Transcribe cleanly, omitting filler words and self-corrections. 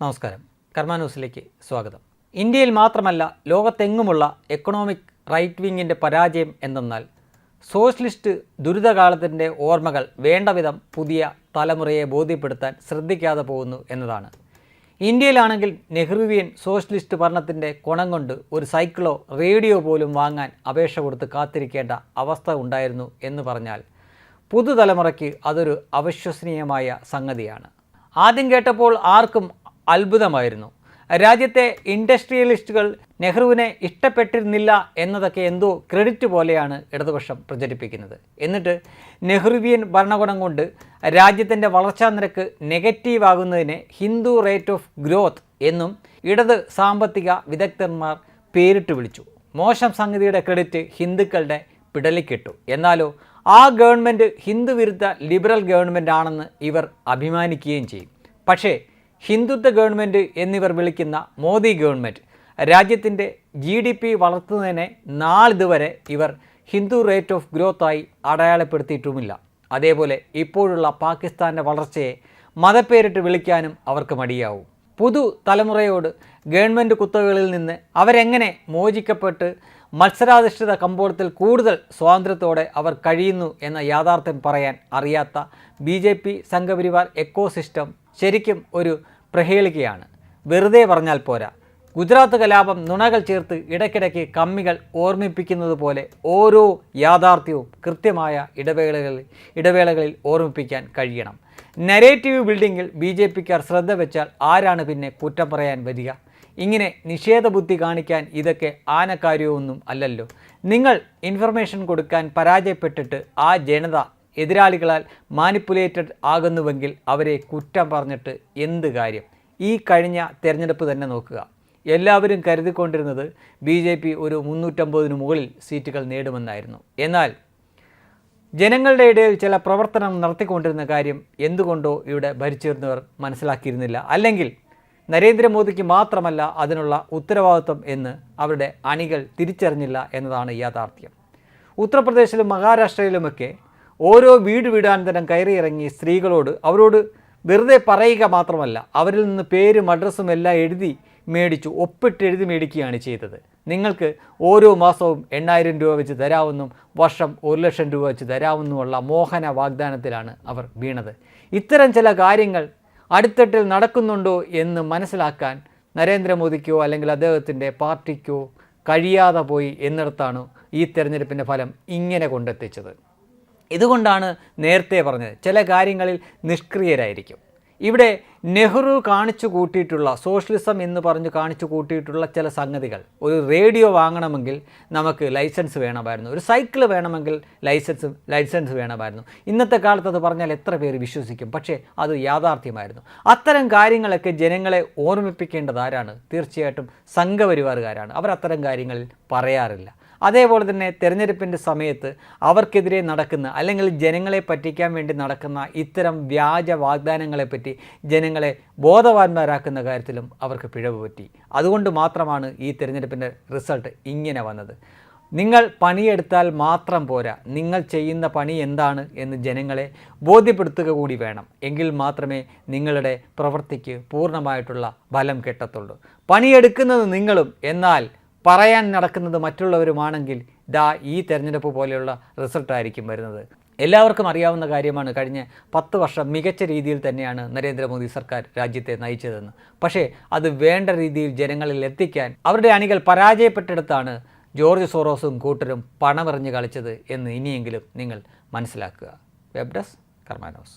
നമസ്കാരം. കർമ്മ ന്യൂസിലേക്ക് സ്വാഗതം. ഇന്ത്യയിൽ മാത്രമല്ല ലോകത്തെങ്ങുമുള്ള എക്കണോമിക് റൈറ്റ് വിങ്ങിൻ്റെ പരാജയം എന്തെന്നാൽ സോഷ്യലിസ്റ്റ് ദുരിതകാലത്തിൻ്റെ ഓർമ്മകൾ വേണ്ടവിധം പുതിയ തലമുറയെ ബോധ്യപ്പെടുത്താൻ ശ്രദ്ധിക്കാതെ പോകുന്നു എന്നതാണ്. ഇന്ത്യയിലാണെങ്കിൽ നെഹ്റുവിയൻ സോഷ്യലിസ്റ്റ് ഭരണത്തിൻ്റെ കുണം കൊണ്ട് ഒരു സൈക്കിളോ റേഡിയോ പോലും വാങ്ങാൻ അപേക്ഷ കൊടുത്ത് കാത്തിരിക്കേണ്ട അവസ്ഥ ഉണ്ടായിരുന്നു എന്ന് പറഞ്ഞാൽ പുതുതലമുറയ്ക്ക് അതൊരു അവിശ്വസനീയമായ സംഗതിയാണ്. ആദ്യം കേട്ടപ്പോൾ ആർക്കും അത്ഭുതമായിരുന്നു. രാജ്യത്തെ ഇൻഡസ്ട്രിയലിസ്റ്റുകൾ നെഹ്റുവിനെ ഇഷ്ടപ്പെട്ടിരുന്നില്ല എന്നതൊക്കെ എന്തോ ക്രെഡിറ്റ് പോലെയാണ് ഇടതുപക്ഷം പ്രചരിപ്പിക്കുന്നത്. എന്നിട്ട് നെഹ്റുവിയൻ ഭരണകൂടം കൊണ്ട് രാജ്യത്തിൻ്റെ വളർച്ചാ നിരക്ക് നെഗറ്റീവ് ആകുന്നതിനെ ഹിന്ദു റേറ്റ് ഓഫ് ഗ്രോത്ത് എന്നും ഇടത് സാമ്പത്തിക വിദഗ്ധന്മാർ പേരിട്ട് വിളിച്ചു. മോശം സംഗതിയുടെ ക്രെഡിറ്റ് ഹിന്ദുക്കളുടെ പിടലിക്കിട്ടു. എന്നാലോ ആ ഗവൺമെൻറ് ഹിന്ദു വിരുദ്ധ ലിബറൽ ഗവൺമെൻറ് ആണെന്ന് ഇവർ അഭിമാനിക്കുകയും ചെയ്യും. പക്ഷേ ഹിന്ദുത്വ ഗവൺമെൻറ് എന്നിവർ വിളിക്കുന്ന മോദി ഗവൺമെൻറ് രാജ്യത്തിൻ്റെ GDP വളർത്തുന്നതിനെ നാളിതുവരെ ഇവർ ഹിന്ദു റേറ്റ് ഓഫ് ഗ്രോത്തായി അടയാളപ്പെടുത്തിയിട്ടുമില്ല. അതേപോലെ ഇപ്പോഴുള്ള പാകിസ്ഥാൻ്റെ വളർച്ചയെ മതപ്പേരിട്ട് വിളിക്കാനും അവർക്ക് മടിയാവും. പുതു തലമുറയോട് ഗവൺമെൻറ് കുത്തകകളിൽ നിന്ന് അവരെങ്ങനെ മോചിക്കപ്പെട്ട് മത്സരാധിഷ്ഠിത കമ്പോളത്തിൽ കൂടുതൽ സ്വാതന്ത്ര്യത്തോടെ അവർ കഴിയുന്നു എന്ന യാഥാർത്ഥ്യം പറയാൻ അറിയാത്ത BJP സംഘപരിവാർ എക്കോസിസ്റ്റം ശരിക്കും ഒരു പ്രഹേളികയാണ്. വെറുതെ പറഞ്ഞാൽ പോരാ. ഗുജറാത്ത് കലാപം നുണകൾ ചേർത്ത് ഇടയ്ക്കിടയ്ക്ക് ഓർമ്മിപ്പിക്കുന്നത് പോലെ ഓരോ യാഥാർത്ഥ്യവും കൃത്യമായ ഇടവേളകളിൽ ഓർമ്മിപ്പിക്കാൻ കഴിയണം. നരേറ്റീവ് ബിൽഡിങ്ങിൽ BJPക്കാർ ശ്രദ്ധ വെച്ചാൽ ആരാണ് പിന്നെ കുറ്റം പറയാൻ വരിക? ഇങ്ങനെ നിഷേധബുദ്ധി കാണിക്കാൻ ഇതൊക്കെ ആനക്കാര്യമൊന്നും അല്ലല്ലോ. നിങ്ങൾ ഇൻഫർമേഷൻ കൊടുക്കാൻ പരാജയപ്പെട്ടിട്ട് ആ ജനത എതിരാളികളാൽ മാനിപ്പുലേറ്റഡ് ആകുന്നുവെങ്കിൽ അവരെ കുറ്റം പറഞ്ഞിട്ട് എന്ത് കാര്യം? ഈ കഴിഞ്ഞ തെരഞ്ഞെടുപ്പ് തന്നെ നോക്കുക. എല്ലാവരും കരുതിക്കൊണ്ടിരുന്നത് BJP ഒരു 350 മുകളിൽ സീറ്റുകൾ നേടുമെന്നായിരുന്നു. എന്നാൽ ജനങ്ങളുടെ ഇടയിൽ ചില പ്രവർത്തനം നടത്തിക്കൊണ്ടിരുന്ന കാര്യം എന്തുകൊണ്ടോ ഇവിടെ ഭരിച്ചിരുന്നവർ മനസ്സിലാക്കിയിരുന്നില്ല. അല്ലെങ്കിൽ നരേന്ദ്രമോദിക്ക് മാത്രമല്ല അതിനുള്ള ഉത്തരവാദിത്വം എന്ന് അവരുടെ അണികൾ തിരിച്ചറിഞ്ഞില്ല എന്നതാണ് യാഥാർത്ഥ്യം. ഉത്തർപ്രദേശിലും മഹാരാഷ്ട്രയിലുമൊക്കെ ഓരോ വീടാന്തരം കയറിയിറങ്ങി സ്ത്രീകളോട് അവരോട് വെറുതെ പറയുക മാത്രമല്ല, അവരിൽ നിന്ന് പേരും അഡ്രസ്സും എല്ലാം മേടിച്ചു ഒപ്പിട്ടെഴുതി മേടിക്കുകയാണ് ചെയ്തത്. നിങ്ങൾക്ക് ഓരോ മാസവും 8000 രൂപ വെച്ച് തരാമെന്നും വർഷം 1 ലക്ഷം രൂപ വെച്ച് തരാമെന്നുമുള്ള മോഹന വാഗ്ദാനത്തിലാണ് അവർ വീണത്. ഇത്തരം ചില കാര്യങ്ങൾ അടിത്തട്ടിൽ നടക്കുന്നുണ്ടോ എന്ന് മനസ്സിലാക്കാൻ നരേന്ദ്രമോദിക്കോ അല്ലെങ്കിൽ അദ്ദേഹത്തിൻ്റെ പാർട്ടിക്കോ കഴിയാതെ പോയി എന്നിടത്താണ് ഈ തെരഞ്ഞെടുപ്പിൻ്റെ ഫലം ഇങ്ങനെ കൊണ്ടെത്തിച്ചത്. ഇതുകൊണ്ടാണ് നേരത്തെ പറഞ്ഞത് ചില കാര്യങ്ങളിൽ നിഷ്ക്രിയരായിരിക്കും. ഇവിടെ നെഹ്റു കാണിച്ചു കൂട്ടിയിട്ടുള്ള സോഷ്യലിസം എന്ന് പറഞ്ഞ് കാണിച്ചു കൂട്ടിയിട്ടുള്ള ചില സംഗതികൾ, ഒരു റേഡിയോ വാങ്ങണമെങ്കിൽ നമുക്ക് ലൈസൻസ് വേണമായിരുന്നു, ഒരു സൈക്കിൾ വേണമെങ്കിൽ ലൈസൻസ് വേണമായിരുന്നു. ഇന്നത്തെ കാലത്ത് അത് പറഞ്ഞാൽ എത്ര പേര് വിശ്വസിക്കും? പക്ഷേ അത് യാഥാർത്ഥ്യമായിരുന്നു. അത്തരം കാര്യങ്ങളൊക്കെ ജനങ്ങളെ ഓർമ്മിപ്പിക്കേണ്ടത് ആരാണ്? തീർച്ചയായിട്ടും സംഘപരിവാറുകാരാണ്. അവർ അത്തരം കാര്യങ്ങളിൽ പറയാറില്ല. അതേപോലെ തന്നെ തെരഞ്ഞെടുപ്പിൻ്റെ സമയത്ത് അവർക്കെതിരെ നടക്കുന്ന അല്ലെങ്കിൽ ജനങ്ങളെ പറ്റിക്കാൻ വേണ്ടി നടക്കുന്ന ഇത്തരം വ്യാജ വാഗ്ദാനങ്ങളെപ്പറ്റി ജനങ്ങളെ ബോധവാന്മാരാക്കുന്ന കാര്യത്തിലും അവർക്ക് പിഴവ് പറ്റി. അതുകൊണ്ട് മാത്രമാണ് ഈ തെരഞ്ഞെടുപ്പിൻ്റെ റിസൾട്ട് ഇങ്ങനെ വന്നത്. നിങ്ങൾ പണിയെടുത്താൽ മാത്രം പോരാ, നിങ്ങൾ ചെയ്യുന്ന പണി എന്താണ് എന്ന് ജനങ്ങളെ ബോധ്യപ്പെടുത്തുക കൂടി വേണം. എങ്കിൽ മാത്രമേ നിങ്ങളുടെ പ്രവൃത്തിക്ക് പൂർണ്ണമായിട്ടുള്ള ഫലം കിട്ടത്തുള്ളൂ. പണിയെടുക്കുന്നത് നിങ്ങളും എന്നാൽ പറയാൻ നടക്കുന്നത് മറ്റുള്ളവരുമാണെങ്കിൽ ഈ തെരഞ്ഞെടുപ്പ് പോലെയുള്ള റിസൾട്ടായിരിക്കും വരുന്നത്. എല്ലാവർക്കും അറിയാവുന്ന കാര്യമാണ്, കഴിഞ്ഞ 10 വർഷം മികച്ച രീതിയിൽ തന്നെയാണ് നരേന്ദ്രമോദി സർക്കാർ രാജ്യത്തെ നയിച്ചതെന്ന്. പക്ഷേ അത് വേണ്ട രീതിയിൽ ജനങ്ങളിൽ എത്തിക്കാൻ അവരുടെ അണികൾ പരാജയപ്പെട്ടിടത്താണ് ജോർജ് സോറോസും കൂട്ടരും പണമെറിഞ്ഞ് കളിച്ചത് എന്ന് ഇനിയെങ്കിലും നിങ്ങൾ മനസ്സിലാക്കുക. വെബ് ഡെസ്ക് കർമ്മ ന്യൂസ്.